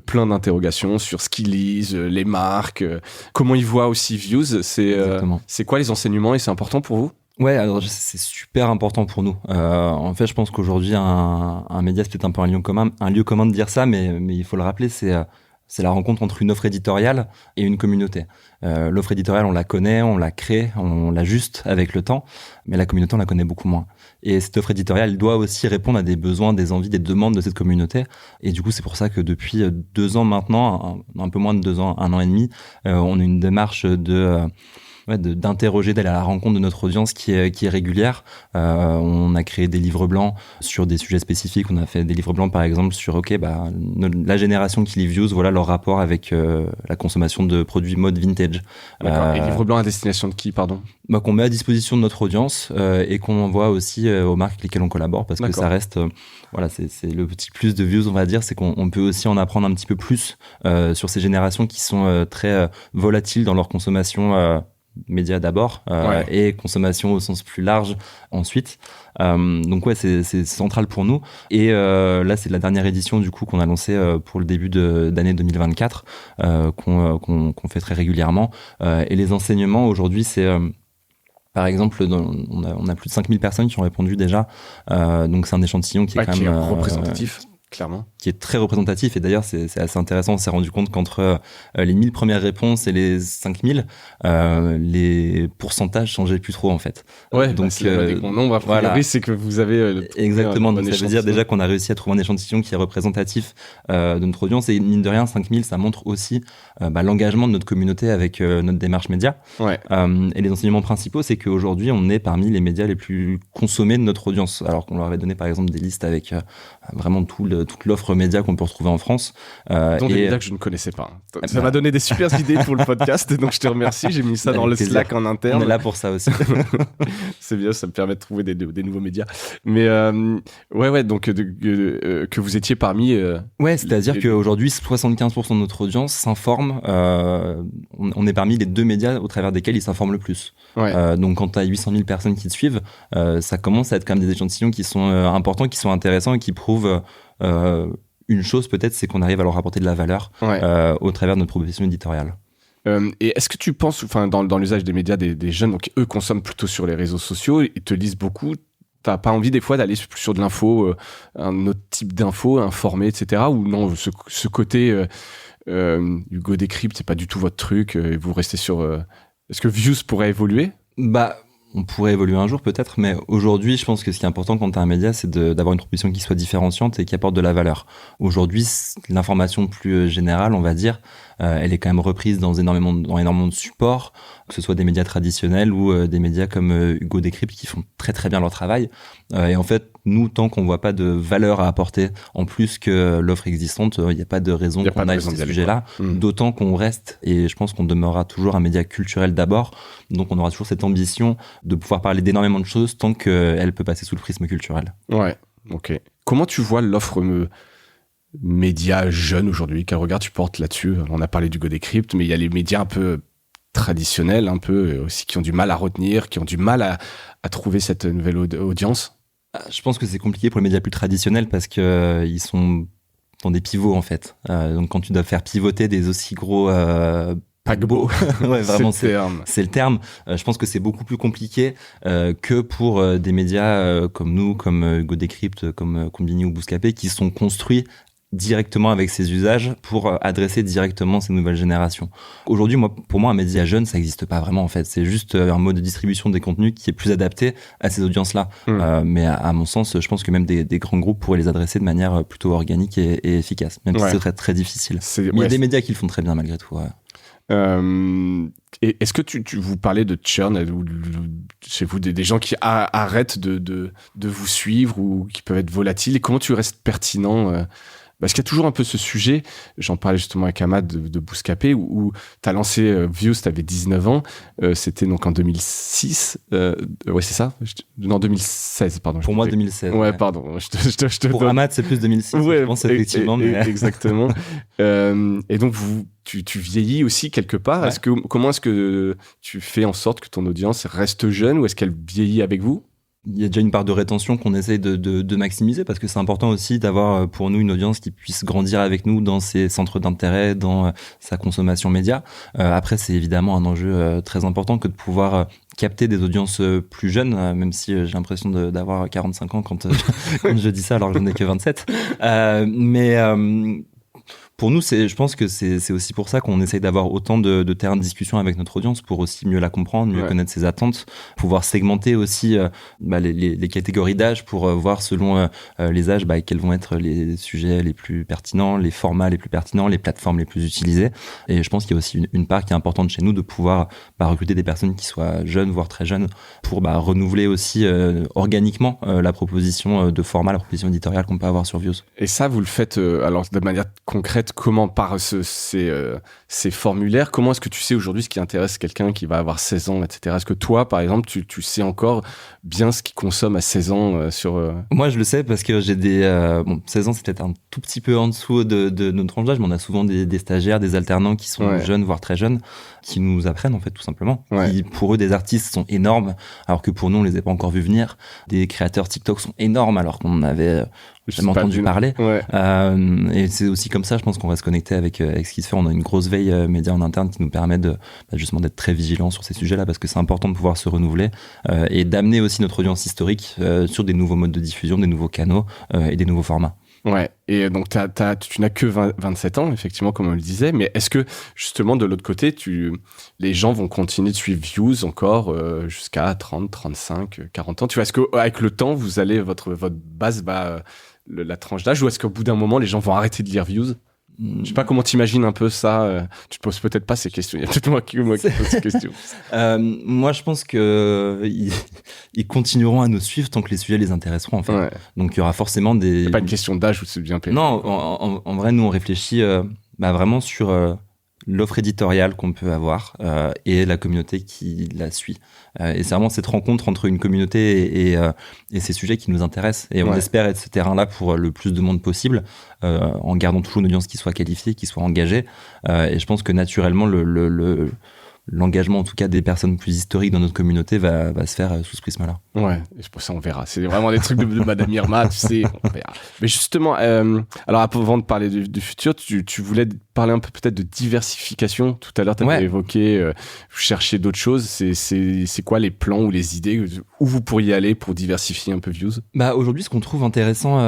plein d'interrogations sur ce qu'ils lisent, les marques, comment ils voient aussi Views. C'est quoi les enseignements et c'est important pour vous? Ouais, alors c'est super important pour nous. En fait, je pense qu'aujourd'hui, un média, c'est peut-être un peu un lieu commun de dire ça, mais il faut le rappeler, c'est la rencontre entre une offre éditoriale et une communauté. L'offre éditoriale, on la connaît, on la crée, on l'ajuste avec le temps, mais la communauté, on la connaît beaucoup moins. Et cette offre éditoriale, elle doit aussi répondre à des besoins, des envies, des demandes de cette communauté. Et du coup, c'est pour ça que depuis 2 ans maintenant, un peu moins de 2 ans, 1 an et demi, on a une démarche d'interroger, d'aller à la rencontre de notre audience qui est régulière. On a créé des livres blancs sur des sujets spécifiques. On a fait des livres blancs, par exemple, sur la génération qui lit Views, voilà leur rapport avec la consommation de produits mode vintage. D'accord. Et livres blancs à destination de qui, pardon? Qu'on met à disposition de notre audience et qu'on envoie aussi aux marques avec lesquelles on collabore, parce que ça reste, c'est le petit plus de Views, on va dire, c'est qu'on peut aussi en apprendre un petit peu plus sur ces générations qui sont très volatiles dans leur consommation. Médias d'abord et consommation au sens plus large ensuite. Donc c'est central pour nous. Et là, c'est la dernière édition du coup qu'on a lancée pour le début d'année 2024 qu'on fait très régulièrement. Et les enseignements aujourd'hui, c'est par exemple, on a plus de 5000 personnes qui ont répondu déjà. Donc c'est un échantillon qui est quand même représentatif. Clairement. Qui est très représentatif. Et d'ailleurs, c'est assez intéressant. On s'est rendu compte qu'entre les 1000 premières réponses et les 5000, les pourcentages changeaient plus trop, en fait. Ouais, donc mon nombre, a priori, c'est que vous avez... Exactement. Donc, ça veut dire déjà qu'on a réussi à trouver un échantillon qui est représentatif de notre audience. Et mine de rien, 5000, ça montre aussi l'engagement de notre communauté avec notre démarche média. Ouais. Et les enseignements principaux, c'est qu'aujourd'hui, on est parmi les médias les plus consommés de notre audience. Alors qu'on leur avait donné, par exemple, des listes avec vraiment tout toute l'offre média qu'on peut retrouver en France. Dont des médias que je ne connaissais pas. Ça m'a donné des super idées pour le podcast, donc je te remercie. J'ai mis ça dans le Slack en interne. On est là pour ça aussi. C'est bien, ça me permet de trouver des nouveaux médias. Mais donc que vous étiez parmi... ouais, c'est-à-dire qu'aujourd'hui, 75% de notre audience s'informe. On est parmi les 2 médias au travers desquels ils s'informent le plus. Ouais. Donc quand tu as 800 000 personnes qui te suivent, ça commence à être quand même des échantillons qui sont importants, qui sont intéressants et qui prouvent une chose peut-être, c'est qu'on arrive à leur apporter de la valeur au travers de notre proposition éditoriale. Et est-ce que tu penses, dans l'usage des médias des jeunes, donc eux consomment plutôt sur les réseaux sociaux, ils te lisent beaucoup, t'as pas envie des fois d'aller sur de l'info, un autre type d'info, informer, etc. Ou non, ce côté Hugo Décrypte, c'est pas du tout votre truc, et vous restez sur... Est-ce que Views pourrait évoluer ? On pourrait évoluer un jour peut-être, mais aujourd'hui, je pense que ce qui est important quand tu as un média, c'est d'avoir une proposition qui soit différenciante et qui apporte de la valeur. Aujourd'hui, l'information plus générale, on va dire, elle est quand même reprise dans énormément de supports, que ce soit des médias traditionnels ou des médias comme Hugo Décrypte qui font très très bien leur travail. Et en fait, nous, tant qu'on voit pas de valeur à apporter en plus que l'offre existante, il n'y a pas de raison qu'on aille sur ces sujets-là. D'autant qu'on reste, et je pense qu'on demeurera toujours un média culturel d'abord. Donc on aura toujours cette ambition de pouvoir parler d'énormément de choses tant qu'elle peut passer sous le prisme culturel. Ouais, ok. Comment tu vois l'offre média jeune aujourd'hui? Quel regard tu portes là-dessus? On a parlé d'Hugo Décrypte, mais il y a les médias un peu traditionnels, un peu aussi, qui ont du mal à retenir, qui ont du mal à trouver cette nouvelle audience. Je pense que c'est compliqué pour les médias plus traditionnels parce qu'ils sont dans des pivots en fait. Donc quand tu dois faire pivoter des aussi gros paquebots, ouais, vraiment c'est le terme. Je pense que c'est beaucoup plus compliqué que pour des médias comme nous, comme Hugo Décrypte, comme Combini ou Bouscapé, qui sont construits directement avec ces usages pour adresser directement ces nouvelles générations. Aujourd'hui, pour moi, un média jeune, ça n'existe pas vraiment en fait. C'est juste un mode de distribution des contenus qui est plus adapté à ces audiences-là. Mais à mon sens, je pense que même des grands groupes pourraient les adresser de manière plutôt organique et efficace, même si c'est très, très difficile. Mais il y a des médias qui le font très bien malgré tout. Et est-ce que tu vous parlez de churn chez vous, des gens qui arrêtent de vous suivre ou qui peuvent être volatiles, et comment tu restes pertinent parce qu'il y a toujours un peu ce sujet, j'en parlais justement avec Ahmad de Bouscapé, où tu as lancé Views, tu avais 19 ans, c'était donc en 2006, ouais c'est ça, non 2016 pardon. Pour moi 2016. Ouais pardon. Pour Ahmad c'est plus 2006, ouais, je pense effectivement. Exactement. Et donc tu vieillis aussi quelque part, ouais. Comment est-ce que tu fais en sorte que ton audience reste jeune, ou est-ce qu'elle vieillit avec vous ? Il y a déjà une part de rétention qu'on essaye de maximiser, parce que c'est important aussi d'avoir pour nous une audience qui puisse grandir avec nous dans ses centres d'intérêt, dans sa consommation média. Après, c'est évidemment un enjeu très important que de pouvoir capter des audiences plus jeunes, même si j'ai l'impression d'avoir 45 ans quand je dis ça alors que j'en ai que 27. Pour nous, je pense que c'est aussi pour ça qu'on essaye d'avoir autant de terrains de discussion avec notre audience, pour aussi mieux la comprendre, mieux connaître ses attentes, pouvoir segmenter aussi les catégories d'âge pour voir selon les âges quels vont être les sujets les plus pertinents, les formats les plus pertinents, les plateformes les plus utilisées. Et je pense qu'il y a aussi une part qui est importante chez nous de pouvoir recruter des personnes qui soient jeunes, voire très jeunes, pour renouveler aussi organiquement la proposition de format, la proposition éditoriale qu'on peut avoir sur Views. Et ça, vous le faites alors de manière concrète? Comment par ces formulaires, comment est-ce que tu sais aujourd'hui ce qui intéresse quelqu'un qui va avoir 16 ans, etc. Est-ce que toi, par exemple, tu sais encore bien ce qu'il consomme à 16 ans sur... Moi, je le sais parce que j'ai 16 ans, c'est peut-être un tout petit peu en dessous de notre tranche d'âge, mais on a souvent des stagiaires, des alternants qui sont jeunes, voire très jeunes, qui nous apprennent, en fait, tout simplement. Qui, pour eux, des artistes sont énormes, alors que pour nous, on les a pas encore vus venir. Des créateurs TikTok sont énormes, alors qu'on avait... jamais entendu parler. Et c'est aussi comme ça, je pense qu'on reste connecté avec ce qui se fait. On a une grosse veille média en interne qui nous permet justement d'être très vigilants sur ces sujets-là, parce que c'est important de pouvoir se renouveler et d'amener aussi notre audience historique sur des nouveaux modes de diffusion, des nouveaux canaux et des nouveaux formats. Ouais, et donc tu n'as que 27 ans, effectivement, comme on le disait, mais est-ce que, justement, de l'autre côté, les gens vont continuer de suivre Views encore jusqu'à 30, 35, 40 ans? Tu vois, est-ce qu'avec le temps, votre base va... la tranche d'âge, ou est-ce qu'au bout d'un moment, les gens vont arrêter de lire Views? Je sais pas comment t'imagines un peu ça. Tu te poses peut-être pas ces questions. Il y a peut-être moi qui pose ces questions. Moi, je pense que ils continueront à nous suivre tant que les sujets les intéresseront, en fait. Ouais. Donc, il y aura forcément des... C'est pas une question d'âge ou c'est bien payé. Non, en vrai, nous, on réfléchit vraiment sur l'offre éditoriale qu'on peut avoir et la communauté qui la suit. Et c'est vraiment cette rencontre entre une communauté et ces sujets qui nous intéressent. Et on espère être ce terrain-là pour le plus de monde possible, en gardant toujours une audience qui soit qualifiée, qui soit engagée. Et je pense que naturellement, l'engagement en tout cas des personnes plus historiques dans notre communauté va se faire sous ce prisme-là. Ouais, et pour ça on verra. C'est vraiment des trucs de Madame Irma, tu sais, on verra. Mais justement, alors avant de parler du futur, tu voulais parler un peu peut-être de diversification. Tout à l'heure, tu avais évoqué chercher d'autres choses. C'est quoi les plans ou les idées où vous pourriez aller pour diversifier un peu Views? Aujourd'hui, ce qu'on trouve intéressant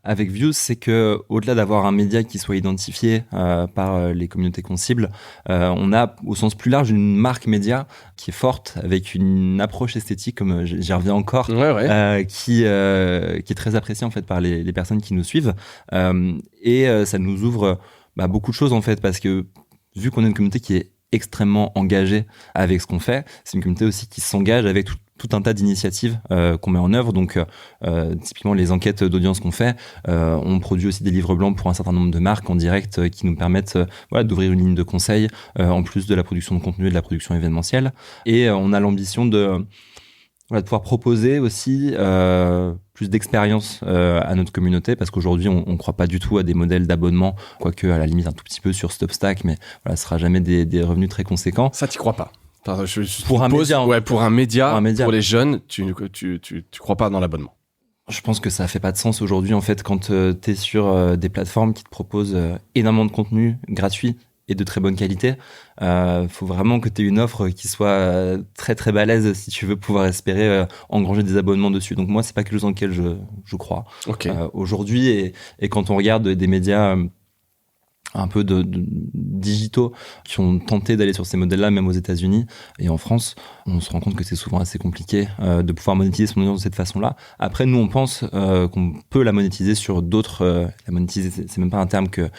avec Views, c'est que au-delà d'avoir un média qui soit identifié par les communautés qu'on cible, on a au sens plus large une marque média qui est forte, avec une approche esthétique, comme j'y reviens encore, qui est très appréciée en fait par les personnes qui nous suivent, et ça nous ouvre beaucoup de choses en fait, parce que vu qu'on est une communauté qui est extrêmement engagée avec ce qu'on fait, c'est une communauté aussi qui s'engage avec tout un tas d'initiatives qu'on met en œuvre. Donc typiquement les enquêtes d'audience qu'on fait, on produit aussi des livres blancs pour un certain nombre de marques en direct qui nous permettent d'ouvrir une ligne de conseil en plus de la production de contenu et de la production événementielle. Et on a l'ambition de pouvoir proposer aussi plus d'expérience à notre communauté, parce qu'aujourd'hui on croit pas du tout à des modèles d'abonnement, quoique à la limite un tout petit peu sur Substack, mais ce sera jamais des revenus très conséquents. Ça, t'y crois pas? Enfin, pour un média, pour un média, pour les jeunes, tu crois pas dans l'abonnement? Je pense que ça fait pas de sens aujourd'hui en fait, quand t'es sur des plateformes qui te proposent énormément de contenu gratuit et de très bonne qualité. Faut vraiment que tu aies une offre qui soit très très balèze si tu veux pouvoir espérer engranger des abonnements dessus. Donc moi, c'est pas quelque chose dans lequel je crois. Aujourd'hui, et quand on regarde des médias un peu de digitaux qui ont tenté d'aller sur ces modèles-là, même aux États-Unis et en France, on se rend compte que c'est souvent assez compliqué de pouvoir monétiser son audience de cette façon-là. Après, nous, on pense qu'on peut la monétiser sur d'autres. La monétiser, c'est même pas un terme que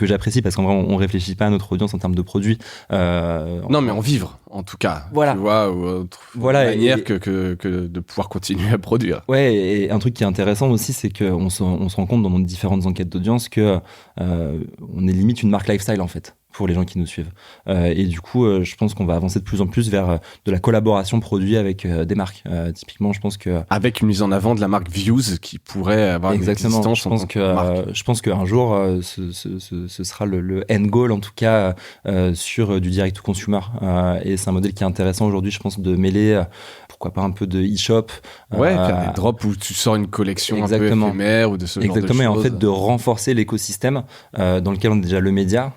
j'apprécie, parce qu'en vrai, on réfléchit pas à notre audience en termes de produits. Non, mais en vivre, en tout cas. Voilà. Tu vois, ou autre manière que de pouvoir continuer à produire. Ouais, et un truc qui est intéressant aussi, c'est qu'on se rend compte dans nos différentes enquêtes d'audience que on est limite une marque lifestyle en fait pour les gens qui nous suivent. Et du coup, je pense qu'on va avancer de plus en plus vers de la collaboration produit avec des marques. Typiquement, je pense que... Avec une mise en avant de la marque Views qui pourrait avoir une existence. Je pense qu'un jour, ce sera le end goal, en tout cas, sur du direct to consumer. Et c'est un modèle qui est intéressant aujourd'hui, je pense, de mêler... pourquoi pas un peu de e-shop. Faire des drops où tu sors une collection un peu éphémère ou de ce genre de choses. Et en fait, de renforcer l'écosystème dans lequel on a déjà le média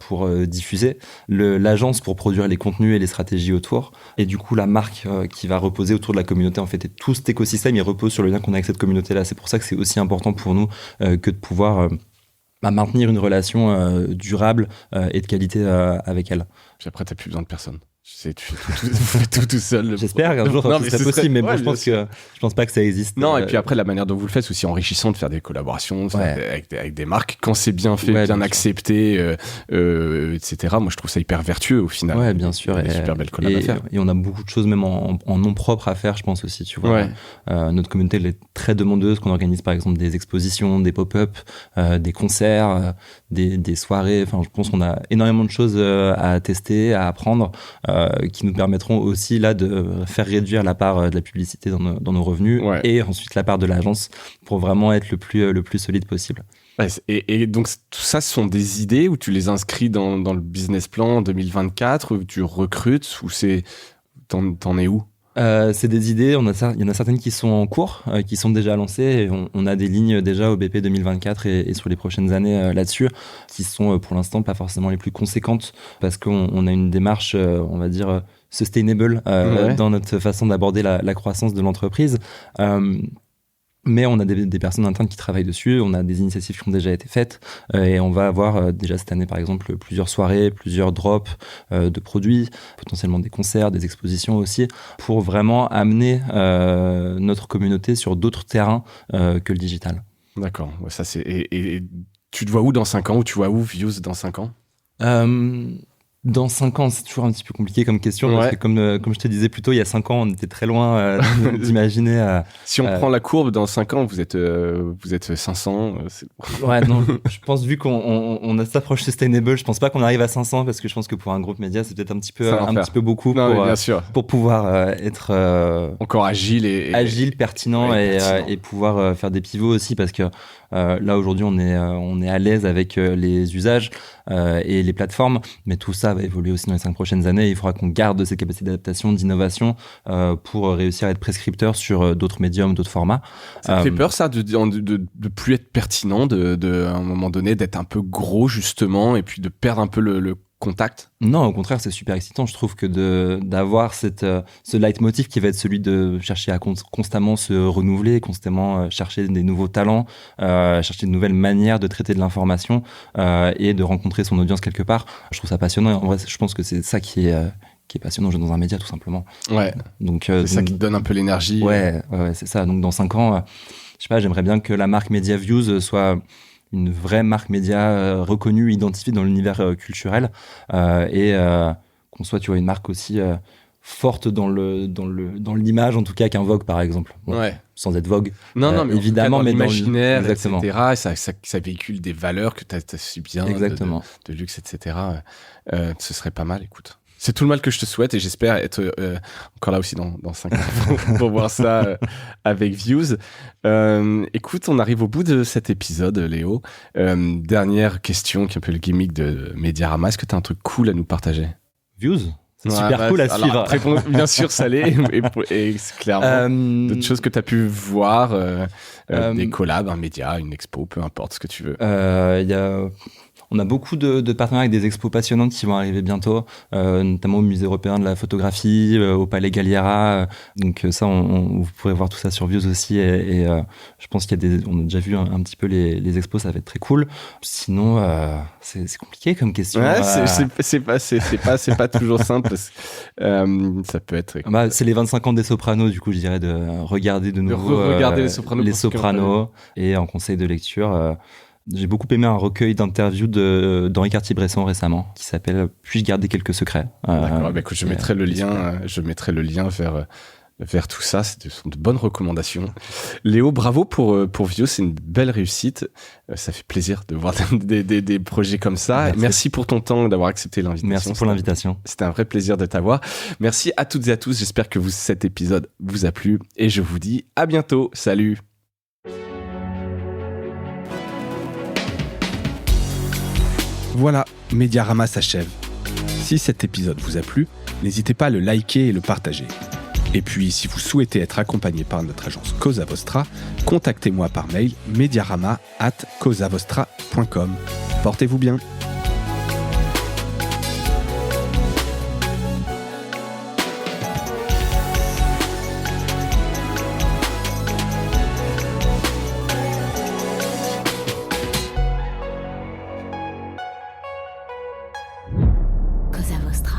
pour diffuser, l'agence pour produire les contenus et les stratégies autour, et du coup la marque qui va reposer autour de la communauté en fait. Et tout cet écosystème, il repose sur le lien qu'on a avec cette communauté-là. C'est pour ça que c'est aussi important pour nous que de pouvoir maintenir une relation durable et de qualité avec elle. Puis après, t'as plus besoin de personne. Tu fais tout seul. J'espère qu'un jour ça serait possible, mais bon, je pense pas que ça existe. Non, et puis après, la manière dont vous le faites, c'est aussi enrichissant de faire des collaborations avec des marques. Quand c'est bien fait, bien accepté, etc. Moi, je trouve ça hyper vertueux au final. Ouais, bien sûr. Et super belle collab à faire. Et on a beaucoup de choses même en nom propre à faire, je pense aussi, tu vois. Notre communauté, elle est très demandeuse, qu'on organise par exemple des expositions, des pop-up, des concerts, des soirées. Enfin, je pense qu'on a énormément de choses à tester, à apprendre. Qui nous permettront aussi là de faire réduire la part de la publicité dans nos revenus, et ensuite la part de l'agence pour vraiment être le plus solide possible. Et donc tout ça, ce sont des idées où tu les inscris dans le business plan 2024, où tu recrutes, ou t'en es où? C'est des idées, il y en a certaines qui sont en cours, qui sont déjà lancées, et on a des lignes déjà au BP 2024 et sur les prochaines années là-dessus, qui sont pour l'instant pas forcément les plus conséquentes, parce qu'on a une démarche, on va dire, sustainable dans notre façon d'aborder la croissance de l'entreprise. Mais on a des personnes internes qui travaillent dessus, on a des initiatives qui ont déjà été faites, et on va avoir déjà cette année par exemple plusieurs soirées, plusieurs drops de produits, potentiellement des concerts, des expositions aussi, pour vraiment amener notre communauté sur d'autres terrains que le digital. D'accord, ça c'est... Et Tu te vois où dans 5 ans, ou tu vois où Views dans 5 ans? Dans 5 ans, c'est toujours un petit peu compliqué comme question, parce que comme je te disais plus tôt, il y a 5 ans, on était très loin d'imaginer... si on prend la courbe, dans 5 ans, vous êtes 500. Ouais, non, je pense, vu qu'on s'approche sustainable, je pense pas qu'on arrive à 500, parce que je pense que pour un groupe média, c'est peut-être un petit peu beaucoup pour pouvoir être... encore agile agile, pertinent, et pouvoir faire des pivots aussi, parce que là, aujourd'hui, on est à l'aise avec les usages et les plateformes, mais tout ça va évoluer aussi dans les 5 prochaines années. Il faudra qu'on garde ces capacités d'adaptation, d'innovation pour réussir à être prescripteur sur d'autres médiums, d'autres formats. Ça te fait peur, ça, de plus être pertinent, à un moment donné, d'être un peu gros, justement, et puis de perdre un peu le contact? Non, au contraire, c'est super excitant. Je trouve que d'avoir ce leitmotiv qui va être celui de chercher à constamment se renouveler, constamment chercher des nouveaux talents, chercher de nouvelles manières de traiter de l'information et de rencontrer son audience quelque part. Je trouve ça passionnant. En vrai, je pense que c'est ça qui est passionnant dans un média, tout simplement. Ouais. C'est ça qui te donne un peu l'énergie. Ouais, c'est ça. Donc dans 5 ans, je sais pas, j'aimerais bien que la marque Media Views soit une vraie marque média reconnue, identifiée dans l'univers culturel, et qu'on soit, tu vois, une marque aussi forte dans l'image, en tout cas, qu'un Vogue, par exemple. Bon, sans être Vogue. Non, mais évidemment, dans mais l'imaginaire, exactement. etc. Ça véhicule des valeurs que tu as su bien, exactement. de luxe, etc. Ce serait pas mal, écoute. C'est tout le mal que je te souhaite, et j'espère être encore là aussi dans 5 ans pour voir ça avec Views. Écoute, on arrive au bout de cet épisode, Léo. Dernière question, qui est un peu le gimmick de Mediarama. Est-ce que tu as un truc cool à nous partager? Views, c'est super cool à suivre. Réponse bien sûr salée, et c'est clairement d'autres choses que tu as pu voir, des collabs, un média, une expo, peu importe ce que tu veux. On a beaucoup de partenaires avec des expos passionnantes qui vont arriver bientôt, notamment au Musée européen de la photographie, au Palais Galliera. Donc ça, vous pourrez voir tout ça sur Views aussi. Et je pense on a déjà vu un petit peu les expos, ça va être très cool. Sinon, c'est compliqué comme question. Ouais, c'est pas toujours simple. Ça peut être. C'est les 25 ans des Sopranos, du coup, je dirais de regarder de nouveau regarder les Sopranos et en conseil de lecture. J'ai beaucoup aimé un recueil d'interviews d'Henri Cartier-Bresson récemment qui s'appelle « Puis-je garder quelques secrets ?» D'accord, écoute, je mettrai le lien vers tout ça. Ce sont de bonnes recommandations. Léo, bravo pour Views, c'est une belle réussite. Ça fait plaisir de voir des projets comme ça. Merci pour ton temps, d'avoir accepté l'invitation. Merci pour l'invitation. C'était un vrai plaisir de t'avoir. Merci à toutes et à tous. J'espère que cet épisode vous a plu et je vous dis à bientôt. Salut. Voilà, Mediarama s'achève. Si cet épisode vous a plu, n'hésitez pas à le liker et le partager. Et puis, si vous souhaitez être accompagné par notre agence Cosa Vostra, contactez-moi par mail mediarama@cosavostra.com. Portez-vous bien. Cosa Vostra.